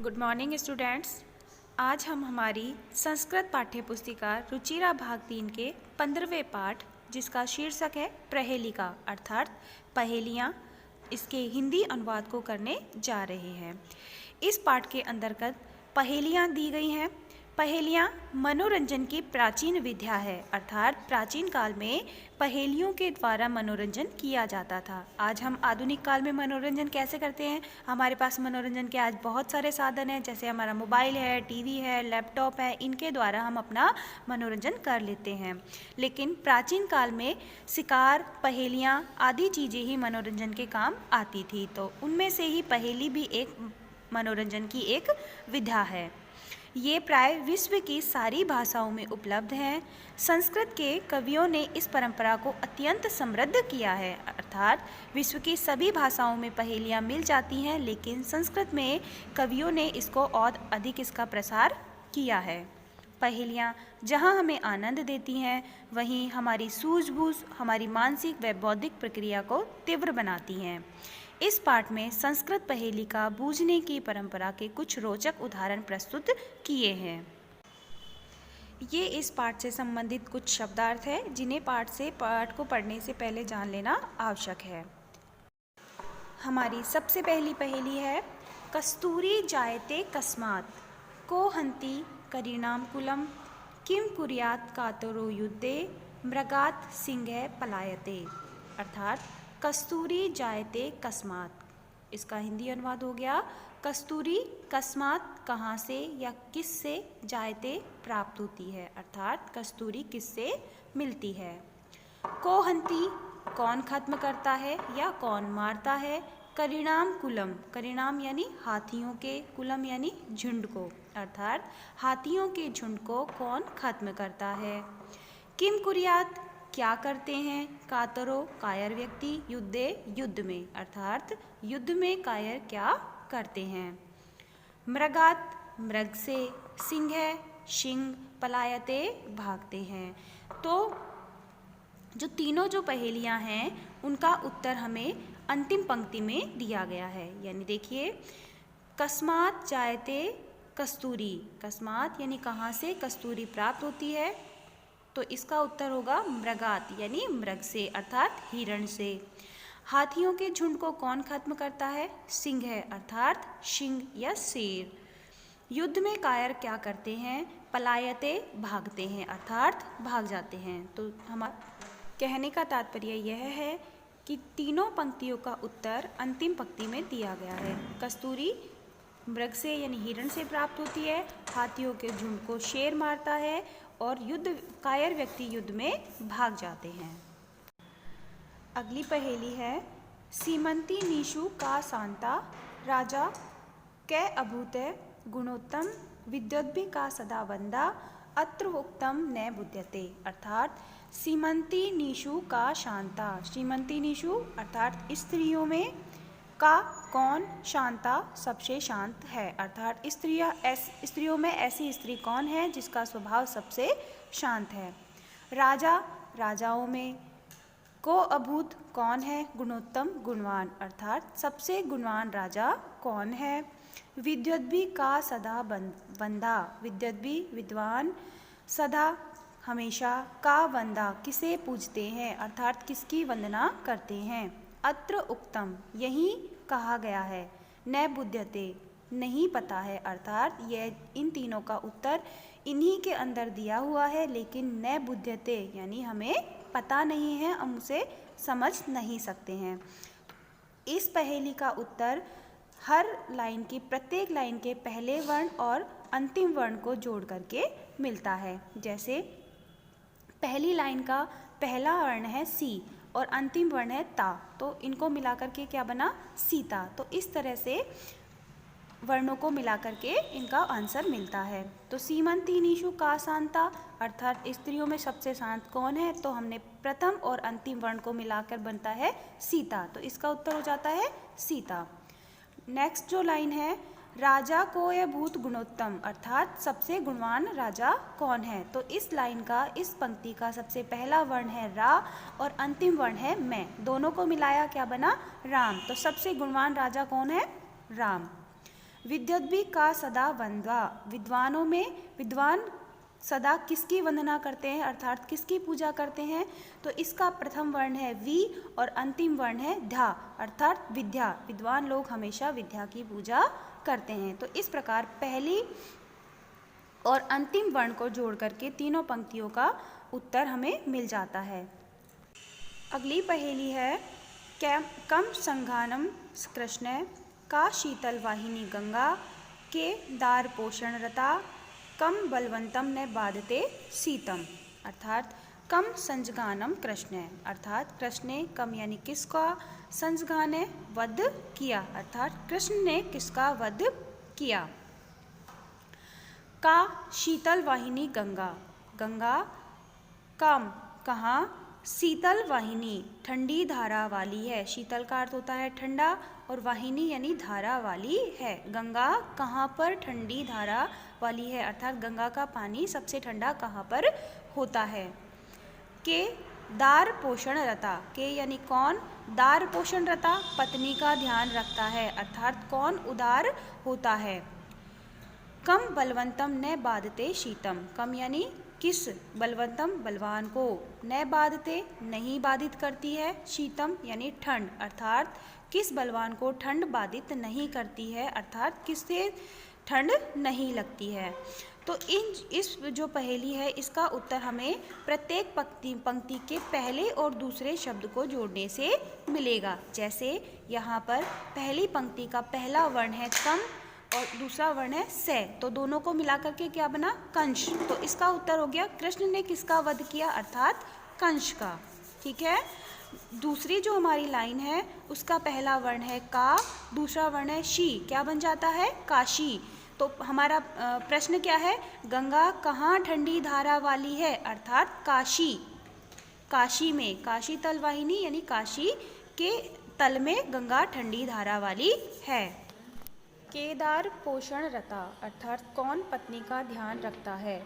Good morning students. आज हम हमारी संस्कृत पाठ्य पुस्तिका रुचिरा भाग 3 के 15वें पाठ, जिसका शीर्षक है प्रहेलिका अर्थात पहेलियाँ, इसके हिंदी अनुवाद को करने जा रहे हैं। इस पाठ के अंतर्गत पहेलियाँ दी गई हैं। पहेलियाँ मनोरंजन की प्राचीन विधा है, अर्थात प्राचीन काल में पहेलियों के द्वारा मनोरंजन किया जाता था। आज हम आधुनिक काल में मनोरंजन कैसे करते हैं? हमारे पास मनोरंजन के आज बहुत सारे साधन हैं, जैसे हमारा मोबाइल है, टीवी है, लैपटॉप है, इनके द्वारा हम अपना मनोरंजन कर लेते हैं। लेकिन प्राचीन काल में शिकार, पहेलियाँ आदि चीज़ें ही मनोरंजन के काम आती थी, तो उनमें से ही पहेली भी एक मनोरंजन की एक विधा है। ये प्राय विश्व की सारी भाषाओं में उपलब्ध हैं। संस्कृत के कवियों ने इस परंपरा को अत्यंत समृद्ध किया है, अर्थात विश्व की सभी भाषाओं में पहेलियाँ मिल जाती हैं, लेकिन संस्कृत में कवियों ने इसको और अधिक इसका प्रसार किया है। पहेलियाँ जहाँ हमें आनंद देती हैं, वहीं हमारी सूझबूझ, हमारी मानसिक व बौद्धिक प्रक्रिया को तीव्र बनाती हैं। इस पाठ में संस्कृत पहेली का बूझने की परंपरा के कुछ रोचक उदाहरण प्रस्तुत किए हैं। ये इस पाठ से संबंधित कुछ शब्दार्थ है, जिन्हें पाठ को पढ़ने से पहले जान लेना आवश्यक है। हमारी सबसे पहली पहेली है, कस्तूरी जायते कस्मात् को हन्ति करीणाम कुलम किम कुर्यात् कातरो युद्धे मृगात् सिंह पलायते। अर्थात कस्तूरी जायते कस्मात्, इसका हिंदी अनुवाद हो गया, कस्तूरी कस्मात् कहाँ से या किस से, जायते प्राप्त होती है, अर्थात कस्तूरी किससे मिलती है। को हन्ति कौन खत्म करता है या कौन मारता है। करीणाम कुलम, करीणाम यानी हाथियों के, कुलम यानी झुंड को, अर्थात हाथियों के झुंड को कौन खत्म करता है। किम कुर्यात् क्या करते हैं। कातरो कायर व्यक्ति, युद्धे युद्ध में, अर्थात युद्ध में कायर क्या करते हैं। मृगात् मृग से, सिंह सिंह, पलायते भागते हैं। तो जो तीनों जो पहेलियां हैं, उनका उत्तर हमें अंतिम पंक्ति में दिया गया है। यानी देखिए, कस्मात् जायते कस्तूरी, कस्मात् यानी कहाँ से कस्तूरी प्राप्त होती है, तो इसका उत्तर होगा मृगात यानी मृग से, अर्थात हिरण से। हाथियों के झुंड को कौन खत्म करता है। सिंह, अर्थात सिंह या शेर। युद्ध में कायर क्या करते हैं। पलायते भागते हैं, अर्थात भाग जाते हैं। तो हमारा कहने का तात्पर्य यह है कि तीनों पंक्तियों का उत्तर अंतिम पंक्ति में दिया गया है। कस्तूरी मृग से यानी हिरण से प्राप्त होती है, हाथियों के झुंड को शेर मारता है, और कायर व्यक्ति युद्ध में भाग जाते हैं। अगली पहेली है, सीमंती नीशु का शांता राजा कै अभूत गुणोत्तम विद्युद्भि का सदा वंदा अत्र उक्तम न बुध्यते। अर्थात सीमंती नीशु का शांता, श्रीमंती नीशु अर्थात स्त्रियों में, का कौन, शांता सबसे शांत है, अर्थात स्त्रियों में ऐसी स्त्री कौन है जिसका स्वभाव सबसे शांत है। राजा राजाओं में, को अभूत कौन है, गुणोत्तम गुणवान, अर्थात सबसे गुणवान राजा कौन है। विद्युद्भि का सदा बंदा, विद्युद्भि विद्वान, सदा हमेशा, का वंदा किसे पूजते हैं, अर्थात किसकी वंदना करते हैं। अत्र उक्तम यही कहा गया है, न बुध्यते नहीं पता है, अर्थात यह इन तीनों का उत्तर इन्हीं के अंदर दिया हुआ है, लेकिन न बुध्यते यानी हमें पता नहीं है, हम उसे समझ नहीं सकते हैं। इस पहेली का उत्तर हर लाइन की, प्रत्येक लाइन के पहले वर्ण और अंतिम वर्ण को जोड़ करके मिलता है। जैसे पहली लाइन का पहला वर्ण है सी और अंतिम वर्ण है ता, तो इनको मिलाकर के क्या बना, सीता। तो इस तरह से वर्णों को मिलाकर के इनका आंसर मिलता है। तो सीमंती नीशु का शांता, अर्थात स्त्रियों में सबसे शांत कौन है, तो हमने प्रथम और अंतिम वर्ण को मिलाकर बनता है सीता, तो इसका उत्तर हो जाता है सीता। नेक्स्ट जो लाइन है, राजा को यह भूत गुणोत्तम, अर्थात सबसे गुणवान राजा कौन है, तो इस लाइन का, इस पंक्ति का सबसे पहला वर्ण है रा और अंतिम वर्ण है मैं, दोनों को मिलाया क्या बना, राम। तो सबसे गुणवान राजा कौन है, राम। विद्वद्भि का सदा वंद्वा, विद्वानों में विद्वान सदा किसकी वंदना करते हैं अर्थात किसकी पूजा करते हैं? तो इसका प्रथम वर्ण है वी और अंतिम वर्ण है धा अर्थात विद्या। विद्वान लोग हमेशा विद्या की पूजा करते हैं। तो इस प्रकार पहली और अंतिम वर्ण को जोड़ करके तीनों पंक्तियों का उत्तर हमें मिल जाता है। अगली पहेली है कम संघानम कृष्ण का शीतल वाहिनी गंगा के दार पोषण रता कम बलवंतम ने बाधते शीतम, अर्थात कम संजगानम कृष्ण अर्थात कृष्ण ने कम यानी किसका, संजगा ने वध किया अर्थात कृष्ण ने किसका वध किया। का शीतल वाहिनी गंगा, गंगा कम कहाँ, शीतल वाहिनी ठंडी धारा वाली है। शीतल का अर्थ होता है ठंडा और वाहिनी यानी धारा वाली है। गंगा कहाँ पर ठंडी धारा वाली है अर्थात गंगा का पानी सबसे ठंडा कहाँ पर होता है। के दार पोषण रता, के यानी कौन, दार पोषण रता पत्नी का ध्यान रखता है अर्थात कौन उदार होता है। कम बलवंतम न बाधते शीतम, कम यानी किस, बलवंतम बलवान को, न बाधते नहीं बाधित करती है, शीतम यानी ठंड अर्थात किस बलवान को ठंड बाधित नहीं करती है अर्थात किससे ठंड नहीं लगती है। तो इस जो पहेली है इसका उत्तर हमें प्रत्येक पंक्ति के पहले और दूसरे शब्द को जोड़ने से मिलेगा। जैसे यहाँ पर पहली पंक्ति का पहला वर्ण है कम और दूसरा वर्ण है से, तो दोनों को मिला करके क्या बना, कंश। तो इसका उत्तर हो गया कृष्ण ने किसका वध किया अर्थात कंश का। ठीक है। दूसरी जो हमारी लाइन है उसका पहला वर्ण है का, दूसरा वर्ण है शी, क्या बन जाता है काशी। तो हमारा प्रश्न क्या है, गंगा कहाँ ठंडी धारा वाली है अर्थात काशी, काशी में, काशी तल वाहिनी यानी काशी के तल में गंगा ठंडी धारा वाली है। केदार पोषण रता अर्थात कौन पत्नी का ध्यान रखता है।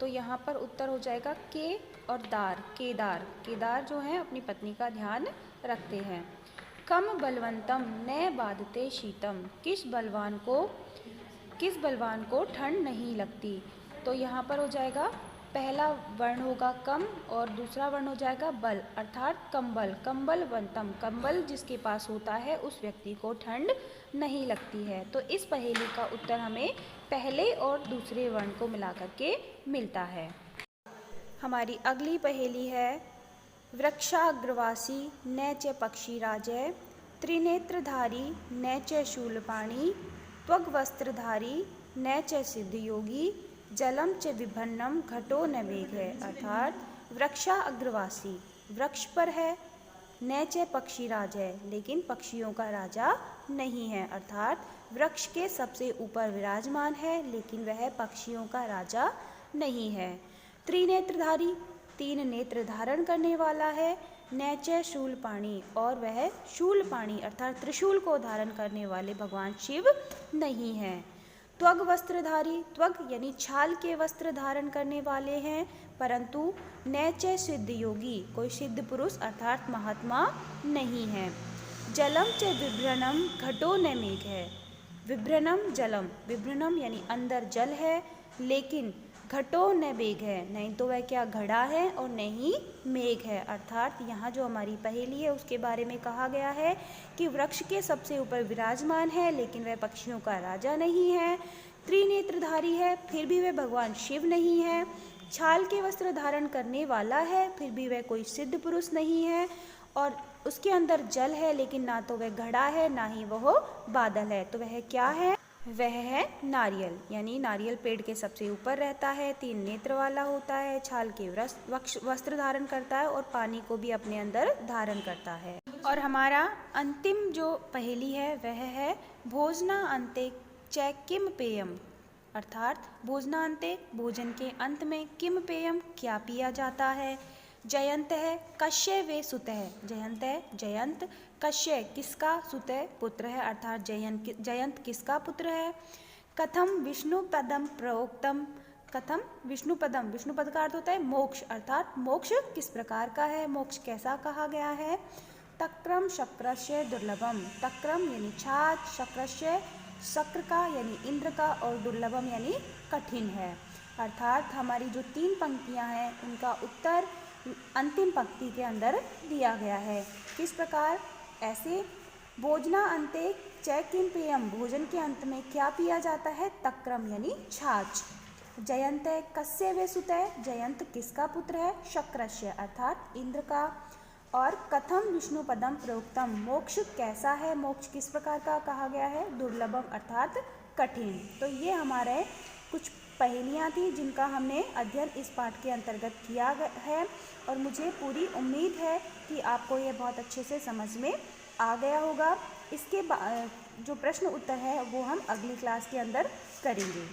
तो यहाँ पर उत्तर हो जाएगा के और दार, केदार, केदार जो है अपनी पत्नी का ध्यान रखते हैं। कम बलवंतम न बाधते शीतम, किस बलवान को ठंड नहीं लगती। तो यहाँ पर हो जाएगा पहला वर्ण होगा कम और दूसरा वर्ण हो जाएगा बल अर्थात कंबल, कंबलवंतम, कंबल जिसके पास होता है उस व्यक्ति को ठंड नहीं लगती है। तो इस पहेली का उत्तर हमें पहले और दूसरे वर्ण को मिलाकर के मिलता है। हमारी अगली पहेली है वृक्षाग्रवासी न च पक्षीराजय त्रिनेत्रधारी न च शूलपाणी त्वग्वस्त्रधारी न च सिद्धयोगी जलम च विभन्नम घटो न वेग है, अर्थात वृक्षा अग्रवासी वृक्ष पर है, न च पक्षीराज है लेकिन पक्षियों का राजा नहीं है, अर्थात वृक्ष के सबसे ऊपर विराजमान है लेकिन वह पक्षियों का राजा नहीं है। त्रिनेत्रधारी, तीन नेत्र धारण करने वाला है। न च शूलपाणी, और वह शूलपाणी अर्थात त्रिशूल को धारण करने वाले भगवान शिव नहीं है। त्वग वस्त्रधारी, त्वग यानी छाल के वस्त्र धारण करने वाले हैं परंतु न च सिद्ध योगी, कोई सिद्ध पुरुष अर्थात महात्मा नहीं है। जलम च विभ्रनम घटो न मेघ है, विभ्रनम जलम, विभ्रनम यानी अंदर जल है लेकिन घटो न मेघ है, नहीं तो वह क्या घड़ा है और नहीं मेघ है, अर्थात यहाँ जो हमारी पहेली है उसके बारे में कहा गया है कि वृक्ष के सबसे ऊपर विराजमान है लेकिन वह पक्षियों का राजा नहीं है। त्रिनेत्रधारी है फिर भी वह भगवान शिव नहीं है। छाल के वस्त्र धारण करने वाला है फिर भी वह कोई सिद्ध पुरुष नहीं है। और उसके अंदर जल है लेकिन ना तो वह घड़ा है ना ही वह बादल है, तो वह क्या है, वह है नारियल, यानी नारियल पेड़ के सबसे ऊपर रहता है, तीन नेत्र वाला होता है, छाल के वस्त्र धारण करता है और पानी को भी अपने अंदर धारण करता है। और हमारा अंतिम जो पहेली है वह है भोजना अंते च किम पेयम, अर्थात भोजना अंते भोजन के अंत में किम पेयम क्या पिया जाता है। जयंत है कश्य वे सुत है, जयंत है जयंत, कश्य किसका, सुत पुत्र है अर्थात जयंत किसका पुत्र है। कथम विष्णु पदम प्रोक्तम, कथम विष्णु पदम, विष्णु पद का अर्थ होता है मोक्ष, अर्थात मोक्ष किस प्रकार का है, मोक्ष कैसा कहा गया है। तक्रम शक्रस्य दुर्लभम, तक्रम यानी छाछ, शक्रस्य शक्र का यानी इंद्र का और दुर्लभम यानी कठिन है। अर्थात हमारी जो 3 पंक्तियां हैं उनका उत्तर अंतिम पंक्ति के अंदर दिया गया है। किस प्रकार? ऐसे, भोजना अंते च किम पेयम, भोजन के अंत में क्या पिया जाता है? तक्रम यानी छाछ। जयंत कस्य वे सुतः, जयंत किसका पुत्र है? शक्रस्य अर्थात इंद्र का। और कथम विष्णु पदम प्रोक्तम, मोक्ष कैसा है, मोक्ष किस प्रकार का कहा गया है? दुर्लभम अर्थात कठिन। तो ये हमारे कुछ पहेलियाँ थी जिनका हमने अध्ययन इस पाठ के अंतर्गत किया है और मुझे पूरी उम्मीद है कि आपको ये बहुत अच्छे से समझ में आ गया होगा। इसके जो प्रश्न उत्तर है वो हम अगली क्लास के अंदर करेंगे।